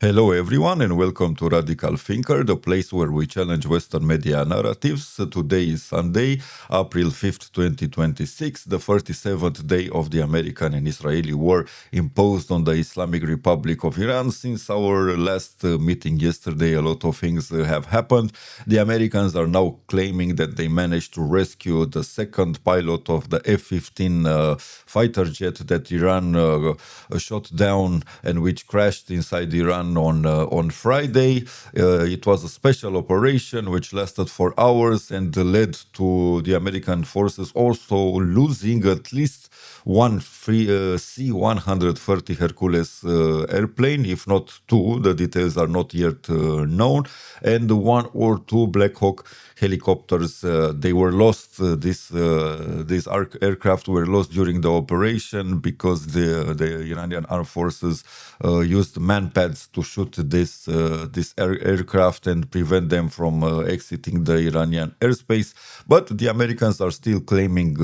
Hello, everyone, and welcome to Radical Thinker, the place where we challenge Western media narratives. Today is Sunday, April 5th, 2026, the 47th day of the American and Israeli war imposed on the Islamic Republic of Iran. Since our last meeting yesterday, a lot of things have happened. The Americans are now claiming that they managed to rescue the second pilot of the F-15 fighter jet that Iran shot down and which crashed inside Iran on Friday. It was a special operation which lasted for hours and led to the American forces also losing at least one free C-130 Hercules airplane, if not two. The details are not yet known, and one or two Black Hawk helicopters. They were lost. These aircraft were lost during the operation because the Iranian armed forces used manpads to shoot this aircraft and prevent them from exiting the Iranian airspace. But the Americans are still claiming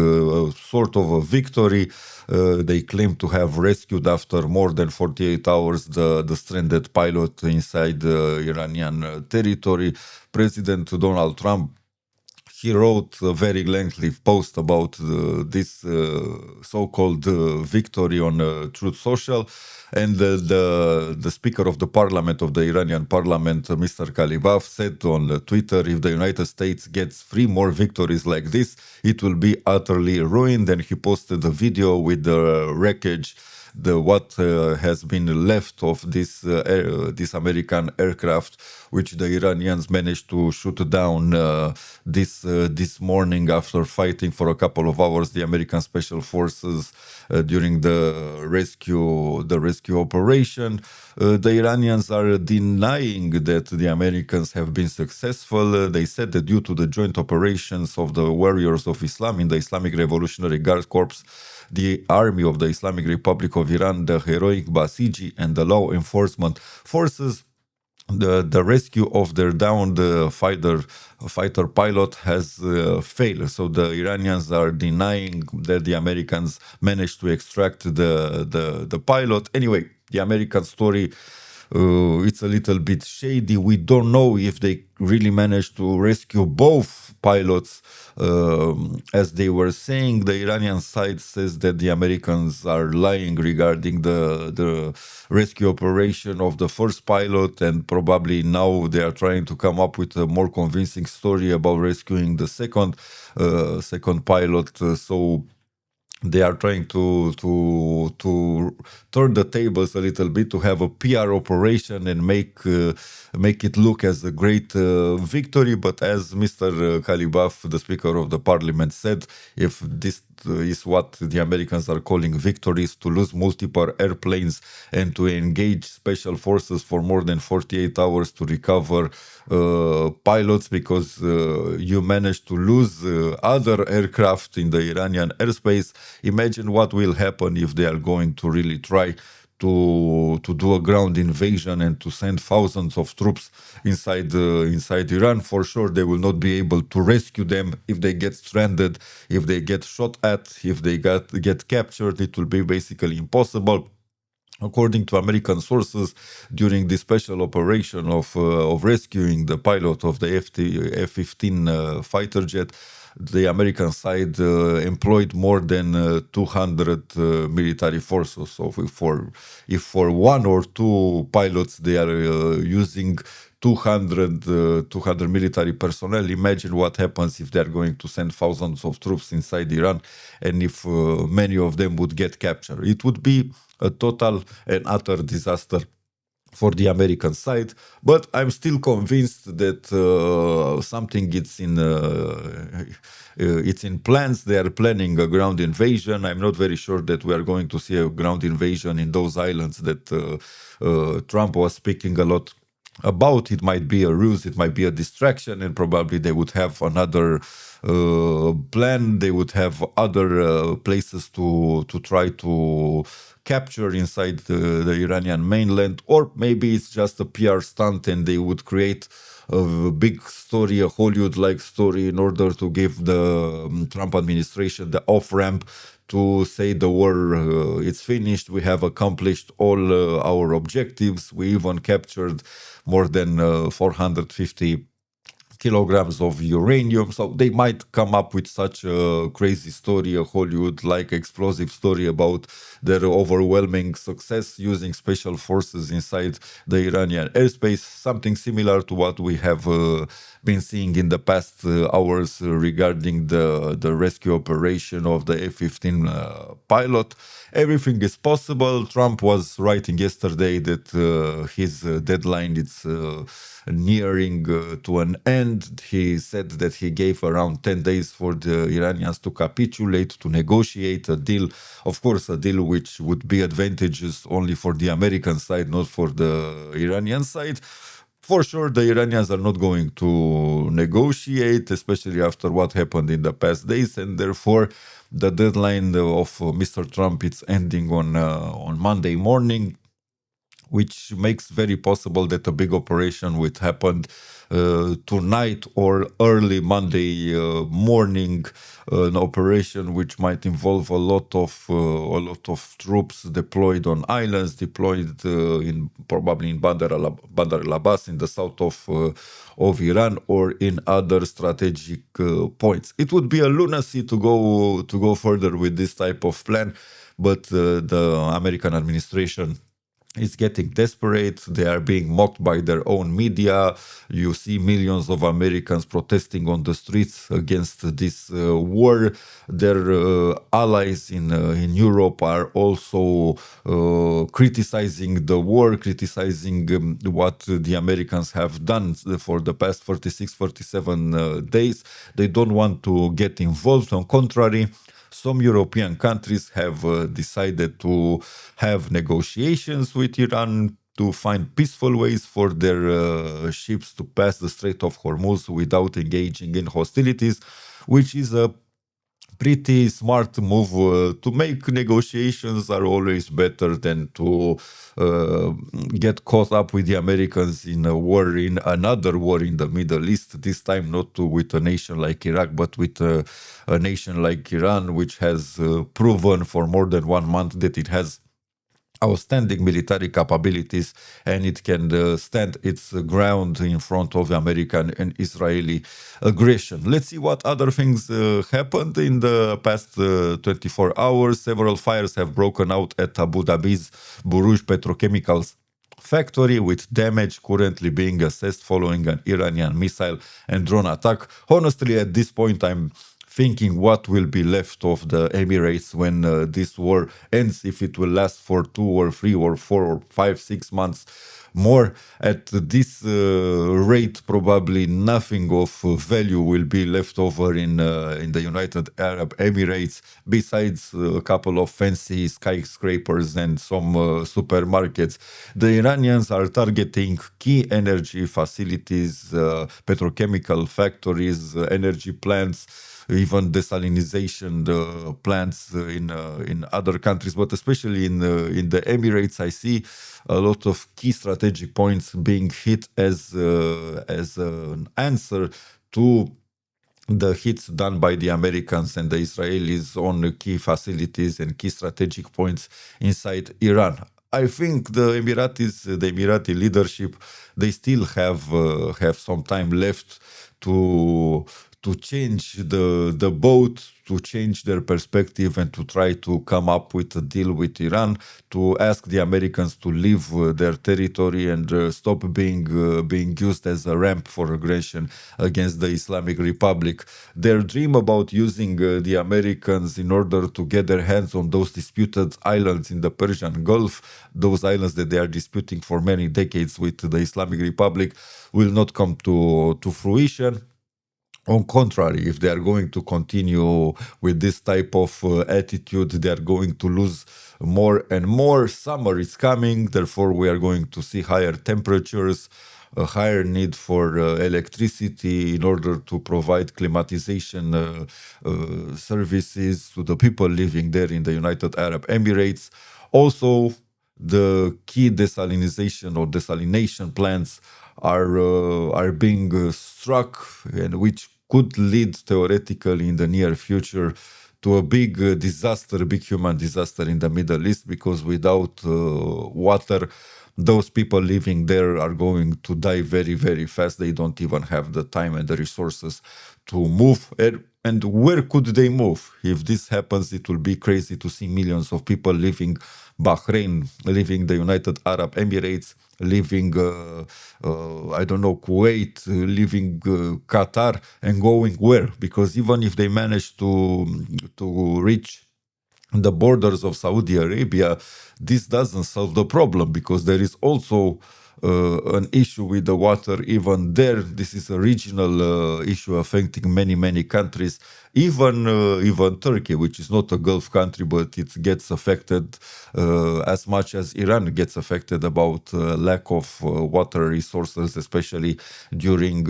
sort of a victory. They claim to have rescued after more than 48 hours the stranded pilot inside Iranian territory. President Donald Trump, he wrote a very lengthy post about this so-called victory on Truth Social, and the Speaker of the Parliament of the Iranian Parliament, Mr. Kalibaf, said on Twitter, "If the United States gets 3 more victories like this, it will be utterly ruined." And he posted a video with the wreckage, what has been left of this American aircraft, which the Iranians managed to shoot down this morning after fighting for a couple of hours. The American Special Forces during the rescue operation. The Iranians are denying that the Americans have been successful. They said that due to the joint operations of the Warriors of Islam in the Islamic Revolutionary Guard Corps, the Army of the Islamic Republic of Iran, the heroic Basiji, and the law enforcement forces, the rescue of their downed fighter pilot has failed. So the Iranians are denying that the Americans managed to extract the pilot. Anyway, the American story, it's a little bit shady. We don't know if they really managed to rescue both pilots. As they were saying, the Iranian side says that the Americans are lying regarding the rescue operation of the first pilot, and probably now they are trying to come up with a more convincing story about rescuing the second pilot. So they are trying to turn the tables a little bit, to have a PR operation and make it look as a great victory. But as Mr. Kalibaf, the Speaker of the Parliament, said, if this is what the Americans are calling victories, to lose multiple airplanes and to engage special forces for more than 48 hours to recover pilots, because you managed to lose other aircraft in the Iranian airspace. Imagine what will happen if they are going to really try to do a ground invasion and to send thousands of troops inside Iran. For sure, they will not be able to rescue them if they get stranded, if they get shot at, if they get captured. It will be basically impossible. According to American sources, during the special operation of rescuing the pilot of the F-15 fighter jet, the American side employed more than 200 military forces. So if for one or two pilots they are using 200 military personnel, imagine what happens if they are going to send thousands of troops inside Iran, and if many of them would get captured. It would be a total and utter disaster for the American side. But I'm still convinced that something it's in plans. They are planning a ground invasion. I'm not very sure that we are going to see a ground invasion in those islands that Trump was speaking a lot about. It might be a ruse, it might be a distraction, and probably they would have another plan. They would have other places to try to capture inside the Iranian mainland, or maybe it's just a PR stunt and they would create a big story, a Hollywood-like story, in order to give the Trump administration the off-ramp to say the war it's finished. We have accomplished all our objectives. We even captured more than 450 kilograms of uranium. So they might come up with such a crazy story, a Hollywood-like explosive story about their overwhelming success using special forces inside the Iranian airspace, something similar to what we have been seeing in the past hours regarding the rescue operation of the F-15 pilot. Everything is possible. Trump was writing yesterday that his deadline is nearing to an end. He said that he gave around 10 days for the Iranians to capitulate, to negotiate a deal. Of course, a deal which would be advantageous only for the American side, not for the Iranian side. For sure, the Iranians are not going to negotiate, especially after what happened in the past days, and therefore the deadline of Mr. Trump is ending on Monday morning, which makes very possible that a big operation would happen tonight or early Monday morning, an operation which might involve a lot of troops deployed on islands, deployed in probably in Bandar al Abbas in the south of Iran or in other strategic points. It would be a lunacy to go further with this type of plan, but the American administration is getting desperate. They are being mocked by their own media. You see millions of Americans protesting on the streets against this war. Their allies in Europe are also criticizing the war, criticizing what the Americans have done for the past 46, 47 days. They don't want to get involved. On contrary, some European countries have decided to have negotiations with Iran to find peaceful ways for their ships to pass the Strait of Hormuz without engaging in hostilities, which is a pretty smart move. To make negotiations are always better than to get caught up with the Americans in a war, in another war in the Middle East, this time not with a nation like Iraq, but with a nation like Iran, which has proven for more than 1 month that it has outstanding military capabilities and it can stand its ground in front of American and Israeli aggression. Let's see what other things happened in the past 24 hours. Several fires have broken out at Abu Dhabi's Borouge Petrochemicals factory, with damage currently being assessed following an Iranian missile and drone attack. Honestly, at this point, I'm thinking what will be left of the Emirates when this war ends, if it will last for 2 or 3 or 4 or 5, 6 months more. At this rate, probably nothing of value will be left over in the United Arab Emirates, besides a couple of fancy skyscrapers and some supermarkets. The Iranians are targeting key energy facilities, petrochemical factories, energy plants, even desalinization plants in other countries, but especially in the Emirates, I see a lot of key strategic points being hit as an answer to the hits done by the Americans and the Israelis on key facilities and key strategic points inside Iran. I think the Emirati leadership, they still have some time left to change the boat, to change their perspective, and to try to come up with a deal with Iran, to ask the Americans to leave their territory and stop being used as a ramp for aggression against the Islamic Republic. Their dream about using the Americans in order to get their hands on those disputed islands in the Persian Gulf, those islands that they are disputing for many decades with the Islamic Republic, will not come to fruition. On contrary, if they are going to continue with this type of attitude, they are going to lose more and more. Summer is coming, therefore we are going to see higher temperatures, a higher need for electricity in order to provide climatization services to the people living there in the United Arab Emirates. Also, the key desalinization or desalination plants are being struck, and which could lead theoretically in the near future to a big disaster, big human disaster in the Middle East, because without water, those people living there are going to die very, very fast. They don't even have the time and the resources to move. And where could they move? If this happens, it will be crazy to see millions of people leaving Bahrain, leaving the United Arab Emirates, leaving, I don't know, Kuwait, leaving Qatar, and going where? Because even if they manage to reach the borders of Saudi Arabia, this doesn't solve the problem, because there is also an issue with the water even there. This is a regional issue affecting many, many countries, even Turkey, which is not a Gulf country, but it gets affected as much as Iran gets affected about lack of water resources, especially during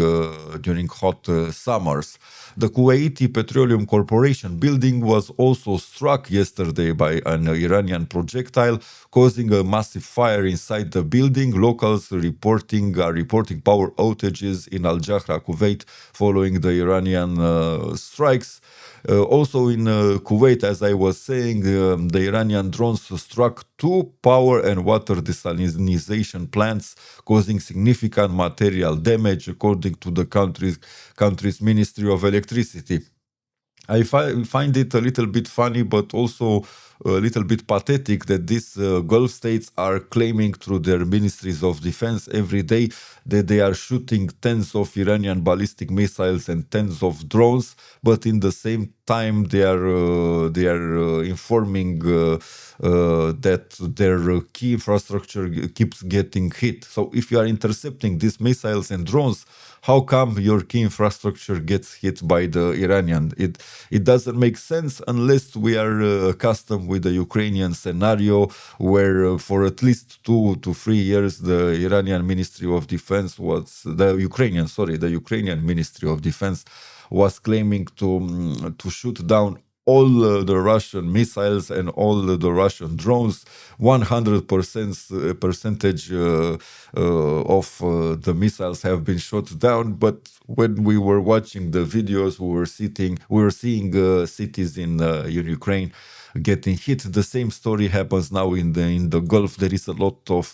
hot summers. The Kuwaiti Petroleum Corporation building was also struck yesterday by an Iranian projectile, causing a massive fire inside the building. Locals are reporting power outages in Al Jahra, Kuwait, following the Iranian strikes. Also in Kuwait, as I was saying, the Iranian drones struck two power and water desalinization plants, causing significant material damage, according to the country's Ministry of Electricity. I find it a little bit funny, but also a little bit pathetic that these Gulf states are claiming through their ministries of defense every day that they are shooting tens of Iranian ballistic missiles and tens of drones, but in the same time they are informing that their key infrastructure keeps getting hit. So if you are intercepting these missiles and drones, how come your key infrastructure gets hit by the Iranian? It doesn't make sense unless we are accustomed with the Ukrainian scenario, where for at least 2 to 3 years the Iranian Ministry of Defense the Ukrainian Ministry of Defense was claiming to shoot down all the Russian missiles and all the Russian drones. 100% percentage of the missiles have been shot down. But when we were watching the videos, we were seeing cities in Ukraine getting hit. The same story happens now in the Gulf. There is a lot of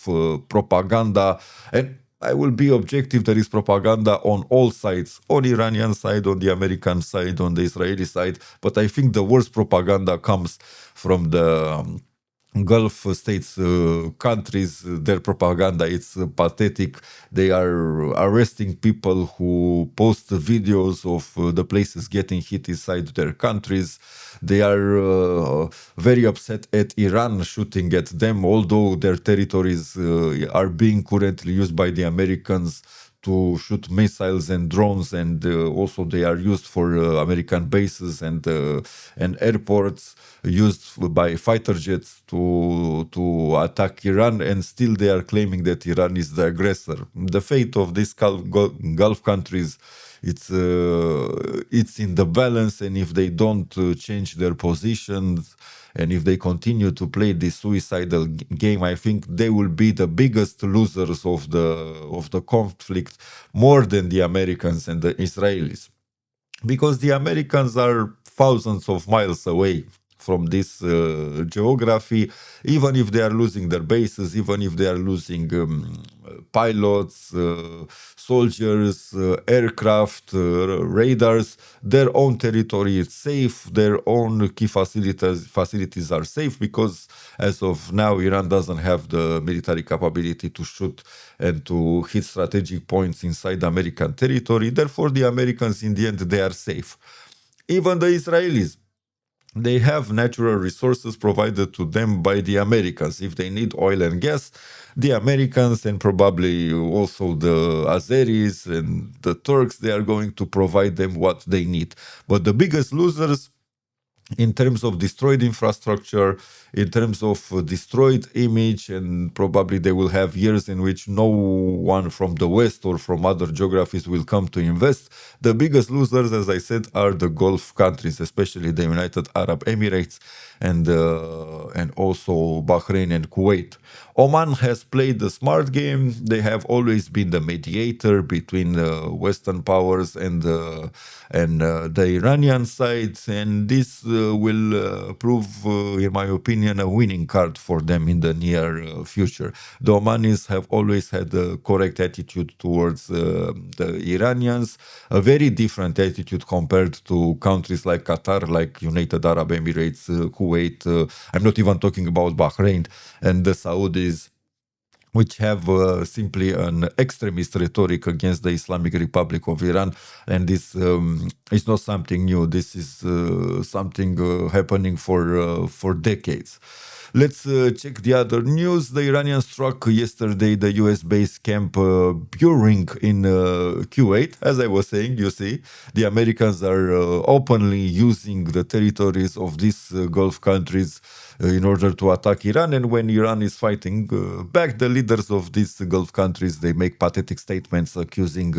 propaganda, and I will be objective. There is propaganda on all sides, on the Iranian side, on the American side, on the Israeli side. But I think the worst propaganda comes from the Gulf states countries. Their propaganda is pathetic. They are arresting people who post videos of the places getting hit inside their countries. They are very upset at Iran shooting at them, although their territories are being currently used by the Americans to shoot missiles and drones, and also they are used for American bases and airports, used by fighter jets to attack Iran, and still they are claiming that Iran is the aggressor. The fate of these Gulf countries, it's in the balance, and if they don't change their positions, and if they continue to play this suicidal game, I think they will be the biggest losers of the conflict, more than the Americans and the Israelis, because the Americans are thousands of miles away from this geography. Even if they are losing their bases, even if they are losing pilots, soldiers, aircraft, radars, their own territory is safe, their own key facilities are safe, because as of now, Iran doesn't have the military capability to shoot and to hit strategic points inside American territory. Therefore, the Americans, in the end, they are safe. Even the Israelis, they have natural resources provided to them by the Americans. If they need oil and gas, the Americans and probably also the Azeris and the Turks, they are going to provide them what they need. But the biggest losers in terms of destroyed infrastructure, in terms of destroyed image, and probably they will have years in which no one from the West or from other geographies will come to invest. The biggest losers, as I said, are the Gulf countries, especially the United Arab Emirates and also Bahrain and Kuwait. Oman has played the smart game. They have always been the mediator between Western powers and the Iranian side, and this will prove, in my opinion, a winning card for them in the near future. The Omanis have always had a correct attitude towards the Iranians, a very different attitude compared to countries like Qatar, like United Arab Emirates, Kuwait. I'm not even talking about Bahrain and the Saudis, which have simply an extremist rhetoric against the Islamic Republic of Iran. And this is not something new. This is something happening for decades. Let's check the other news. The Iranians struck yesterday the US base camp Buring in Kuwait. As I was saying, you see, the Americans are openly using the territories of these Gulf countries in order to attack Iran. And when Iran is fighting back, the leaders of these Gulf countries, they make pathetic statements accusing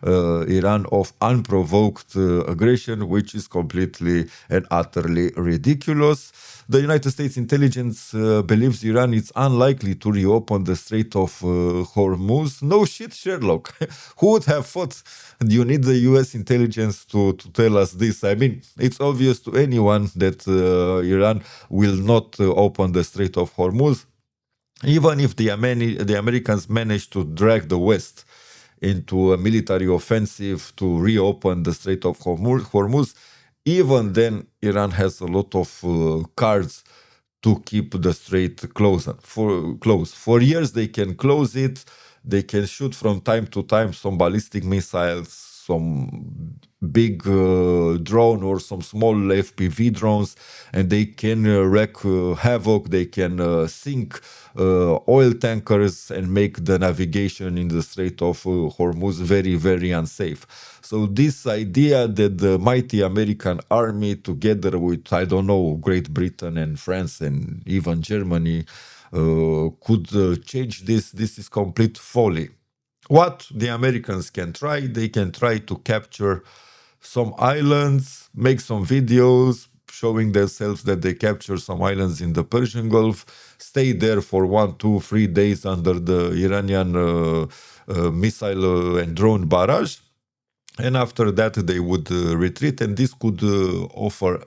Iran of unprovoked aggression, which is completely and utterly ridiculous. The United States intelligence believes Iran is unlikely to reopen the Strait of Hormuz. No shit, Sherlock. Who would have thought you need the US intelligence to tell us this? I mean, it's obvious to anyone that Iran will not open the Strait of Hormuz, even if the Americans manage to drag the West into a military offensive to reopen the Strait of Hormuz. Even then, Iran has a lot of cards to keep the strait closed. For years, they can close it. They can shoot from time to time some ballistic missiles, some big drone or some small FPV drones, and they can wreak havoc. They can sink oil tankers and make the navigation in the Strait of Hormuz very, very unsafe. So this idea that the mighty American army, together with, I don't know, Great Britain and France and even Germany, could change this is complete folly. What the Americans can try, they can try to capture some islands, make some videos showing themselves that they capture some islands in the Persian Gulf, stay there for 1, 2, 3 days under the Iranian missile and drone barrage, and after that they would retreat, and this could offer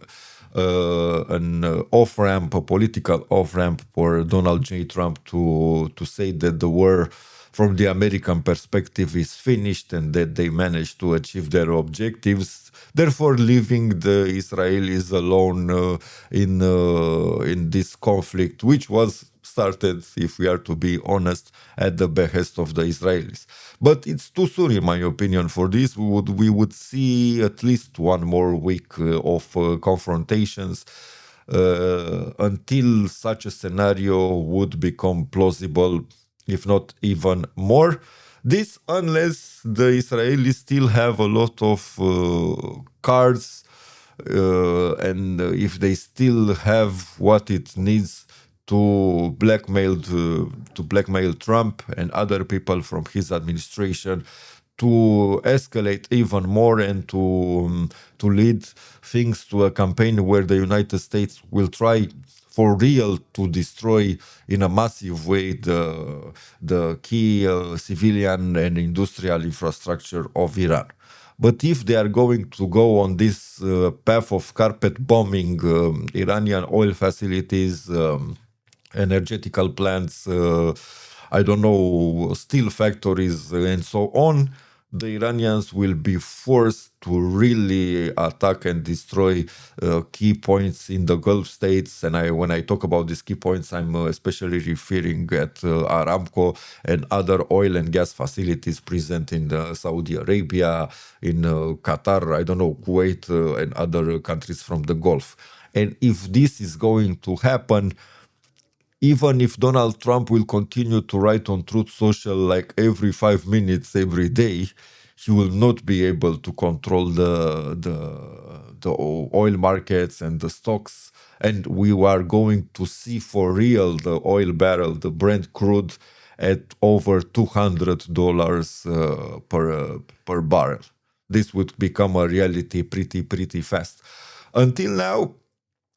an off-ramp, a political off-ramp for Donald J. Trump to say that the war from the American perspective is finished and that they managed to achieve their objectives, therefore leaving the Israelis alone in this conflict, which was started, if we are to be honest, at the behest of the Israelis. But it's too soon, in my opinion, for this. We would see at least one more week of confrontations until such a scenario would become plausible, if not even more. This unless the Israelis still have a lot of cards and if they still have what it needs to blackmail Trump and other people from his administration to escalate even more and to lead things to a campaign where the United States will try for real to destroy in a massive way the key civilian and industrial infrastructure of Iran. But if they are going to go on this path of carpet bombing Iranian oil facilities, energetical plants, I don't know, steel factories, and so on, the Iranians will be forced to really attack and destroy key points in the Gulf states. And when I talk about these key points, I'm especially referring at Aramco and other oil and gas facilities present in Saudi Arabia, in Qatar, I don't know, Kuwait, and other countries from the Gulf. And if this is going to happen, even if Donald Trump will continue to write on Truth Social like every 5 minutes, every day, he will not be able to control the oil markets and the stocks. And we are going to see for real the oil barrel, the Brent crude, at over $200 per barrel. This would become a reality pretty fast. Until now,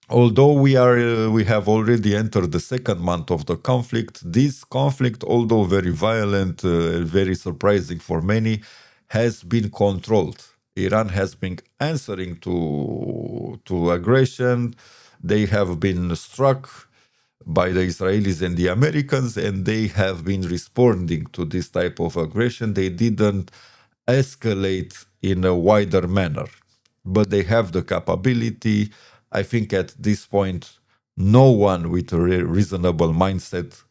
Although we have already entered the second month of the conflict, this conflict, although very violent, very surprising for many, has been controlled. Iran has been answering to aggression. They have been struck by the Israelis and the Americans, and they have been responding to this type of aggression. They didn't escalate in a wider manner, but they have the capability. I think at this point, no one with a reasonable mindset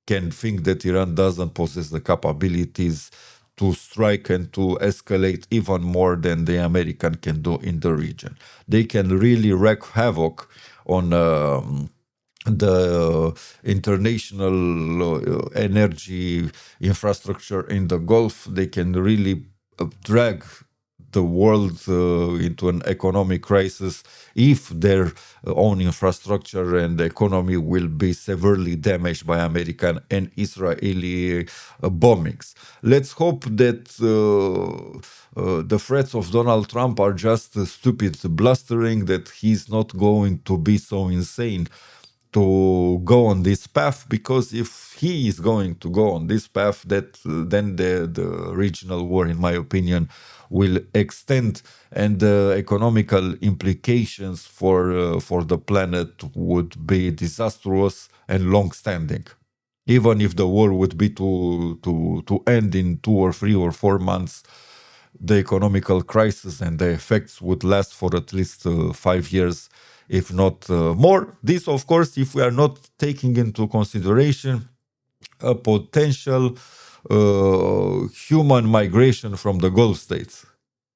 can think that Iran doesn't possess the capabilities to strike and to escalate even more than the American can do in the region. They can really wreak havoc on the international energy infrastructure in the Gulf. They can really drag the world into an economic crisis if their own infrastructure and economy will be severely damaged by American and Israeli bombings. Let's hope that the threats of Donald Trump are just stupid blustering, that he's not going to be so insane to go on this path, because if he is going to go on this path, that then the regional war, in my opinion, will extend, and the economical implications for the planet would be disastrous and long-standing. Even if the war would be to end in 2 or 3 or 4 months, the economical crisis and the effects would last for at least 5 years, if not more. This, of course, if we are not taking into consideration a potential human migration from the Gulf states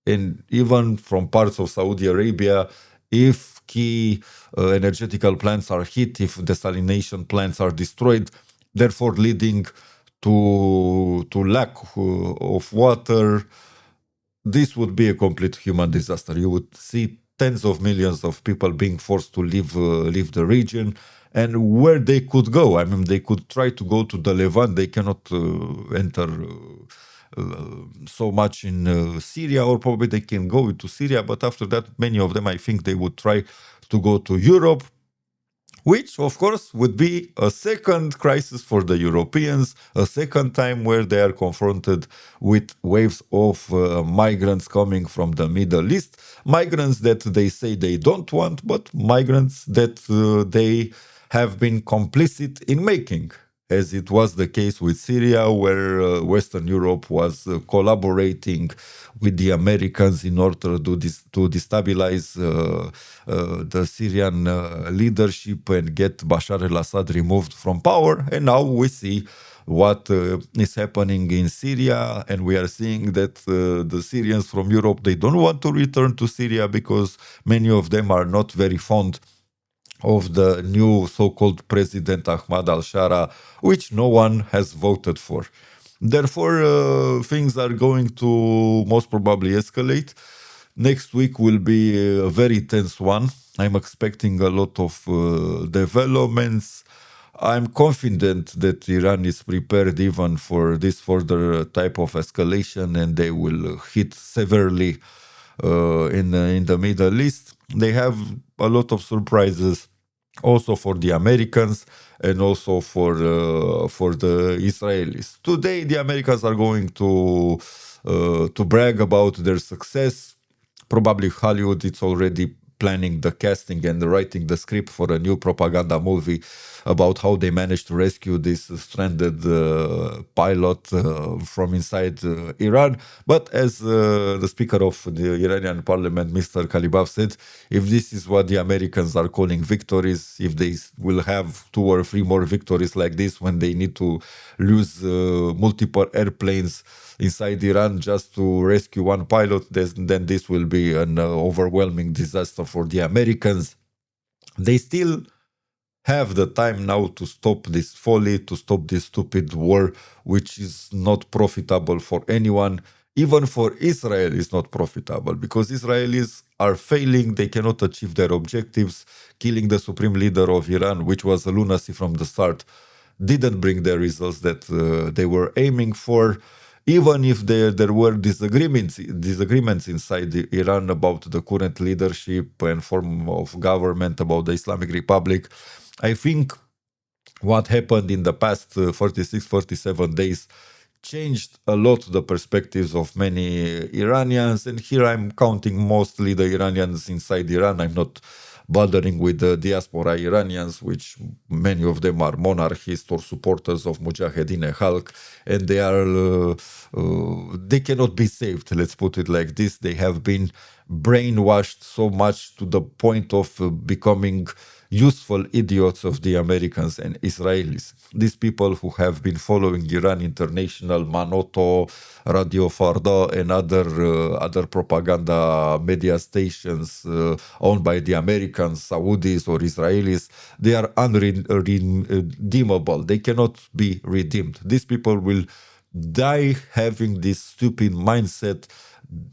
and even from parts of Saudi Arabia, if key energetical plants are hit, if desalination plants are destroyed, therefore leading to lack of water. This would be a complete human disaster. You would see tens of millions of people being forced to leave the region, and where they could go. I mean, they could try to go to the Levant. They cannot enter so much in Syria, or probably they can go to Syria. But after that, many of them, I think, they would try to go to Europe, which, of course, would be a second crisis for the Europeans, a second time where they are confronted with waves of migrants coming from the Middle East, migrants that they say they don't want, but migrants that they have been complicit in making, as it was the case with Syria, where Western Europe was collaborating with the Americans in order to destabilize the Syrian leadership and get Bashar al-Assad removed from power. And now we see what is happening in Syria, and we are seeing that the Syrians from Europe, they don't want to return to Syria because many of them are not very fond of the new so-called President Ahmad al-Shara, which no one has voted for. Therefore, things are going to most probably escalate. Next week will be a very tense one. I'm expecting a lot of developments. I'm confident that Iran is prepared even for this further type of escalation, and they will hit severely in the Middle East. They have a lot of surprises also for the Americans and also for the Israelis. Today, the Americans are going to brag about their success. Probably Hollywood is already planning the casting and writing the script for a new propaganda movie about how they managed to rescue this stranded pilot from inside Iran. But as the Speaker of the Iranian parliament, Mr. Kalibaf, said, if this is what the Americans are calling victories, if they will have 2 or 3 more victories like this when they need to lose multiple airplanes inside Iran just to rescue one pilot, then this will be an overwhelming disaster for the Americans. They still have the time now to stop this folly, to stop this stupid war, which is not profitable for anyone. Even for Israel, it's not profitable because Israelis are failing. They cannot achieve their objectives. Killing the supreme leader of Iran, which was a lunacy from the start, didn't bring the results that they were aiming for. even if there were disagreements inside Iran about the current leadership and form of government, about the Islamic Republic, I think what happened in the past 46, 47 days changed a lot the perspectives of many Iranians. And here I'm counting mostly the Iranians inside Iran. I'm not bothering with the diaspora Iranians, which many of them are monarchists or supporters of Mujahedin Khalq, and they cannot be saved. Let's put it like this: they have been brainwashed so much to the point of becoming useful idiots of the Americans and Israelis. These people who have been following Iran International, Manoto, Radio Farda, and other propaganda media stations owned by the Americans, Saudis, or Israelis, they are unredeemable. They cannot be redeemed. These people will die having this stupid mindset,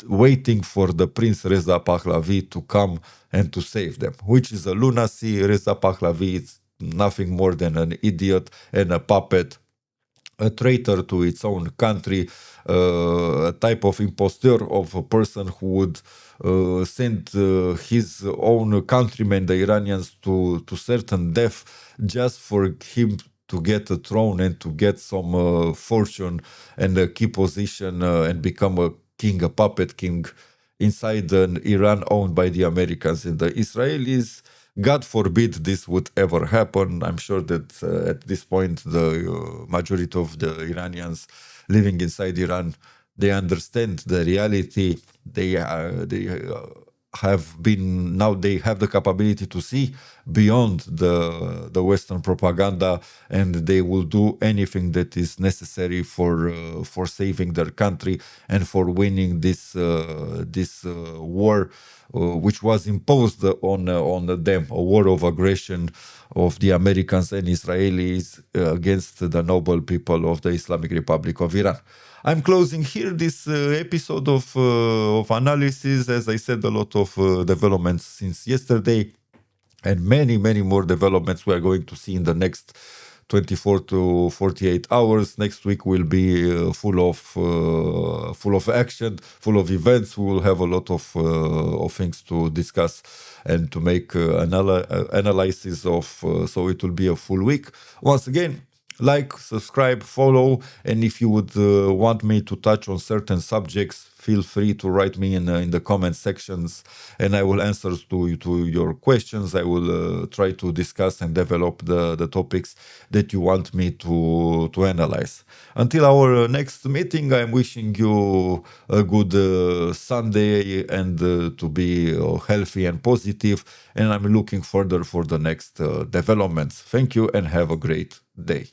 waiting for the Prince Reza Pahlavi to come and to save them, which is a lunacy. Reza Pahlavi is nothing more than an idiot and a puppet, a traitor to its own country, a type of impostor of a person who would send his own countrymen, the Iranians, to certain death just for him to get a throne and to get some fortune and a key position and become a king, a puppet king inside an Iran owned by the Americans and the Israelis. God forbid this would ever happen. I'm sure that at this point, the majority of the Iranians living inside Iran, they understand the reality. They have been, now they have the capability to see beyond the Western propaganda, and they will do anything that is necessary for saving their country and for winning this war, which was imposed on them, a war of aggression of the Americans and Israelis against the noble people of the Islamic Republic of Iran. I'm closing here this episode of analysis. As I said, a lot of developments since yesterday, and many more developments we are going to see in the next 24 to 48 hours. Next week will be full of action, full of events. We will have a lot of things to discuss and to make analysis of. So it will be a full week. Once again, like, subscribe, follow, and if you would want me to touch on certain subjects, feel free to write me in the comment sections, and I will answer to your questions. I will try to discuss and develop the topics that you want me to analyze. Until our next meeting, I'm wishing you a good Sunday and to be healthy and positive, and I'm looking further for the next developments. Thank you and have a great day.